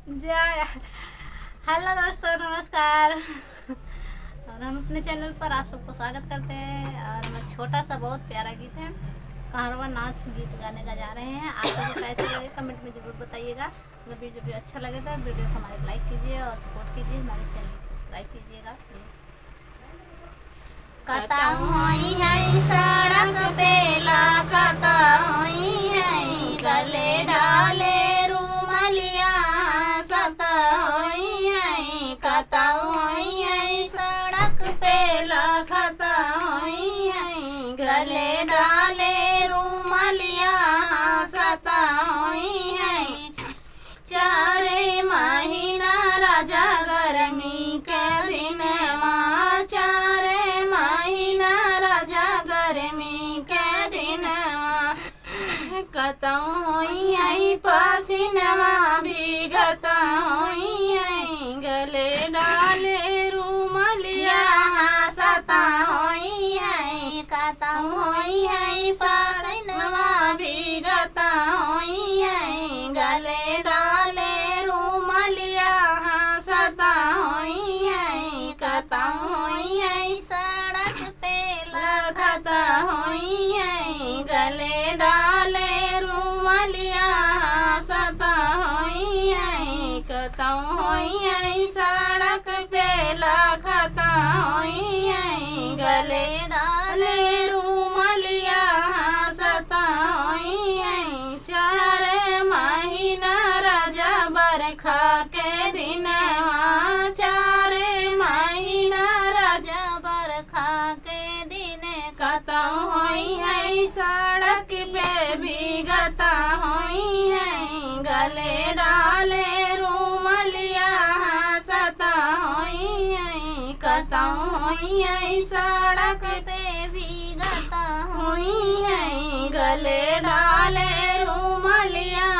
जय हेलो दोस्तों, नमस्कार। और हम अपने चैनल पर आप सबको स्वागत करते हैं। और हम छोटा सा बहुत प्यारा गीत है, कारवां नाच गीत गाने का जा रहे हैं। आप सबको कैसे लगे कमेंट में ज़रूर बताइएगा। अगर वीडियो अच्छा लगे तो वीडियो को हमारे लाइक कीजिए और सपोर्ट कीजिए, हमारे चैनल को सब्सक्राइब कीजिएगा। कता होई है सड़क पे लाखता होई है, गले डाले रूमलिया सता होई है। कता होई है सड़क पे लाखता होई है, गले डाले रूमलिया सता होई है। चारे महीना राजा गर्मी के दिन माँ, चारे महीना राजा गर्मी के दिन माँ। कतऊ होई है पसीनवा भीगता होई है, गले डाले रूमलिया सता होई है। कतऊ होई है पसीनवा भीगता होई है, गले डाले रूमलिया सता होई है। कतऊ होई है सड़क पे लखता होई है, गले डाले रूमलिया सता होई है। कतऊ होई है सड़क पे लखता होई है, गले डाले रूमलिया सता होई है। चार महीना राजा बरखा के दिन, चार महीना राजा बरखा के दिन। कतऊ होई है सड़क पे भीगता होई है, गले डाले रूमलिया सता होई है। कतऊ होई है सड़क पे भीगता होई है, गले डाले रूमलिया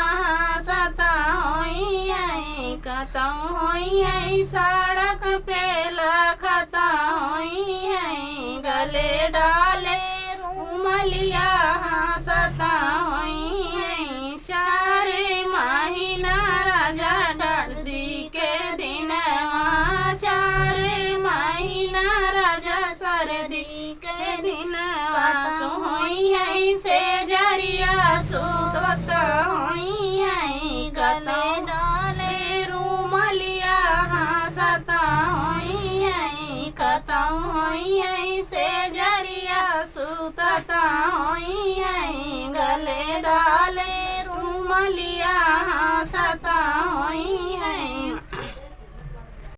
सता होई है। कतऊ होई है सड़क पे लखता होई है, गले डाले रूमलिया सता होई है। चार महीना राजा सर्दी के दिन, चार महीना राजा सर्दी के दिन। कतऊ होई है से जरिया सुतत होई है, गले डाले रूमलिया सता होई है। कतऊ होई है से जरिया सुतत होई है, गले डाले रूमलिया सता होई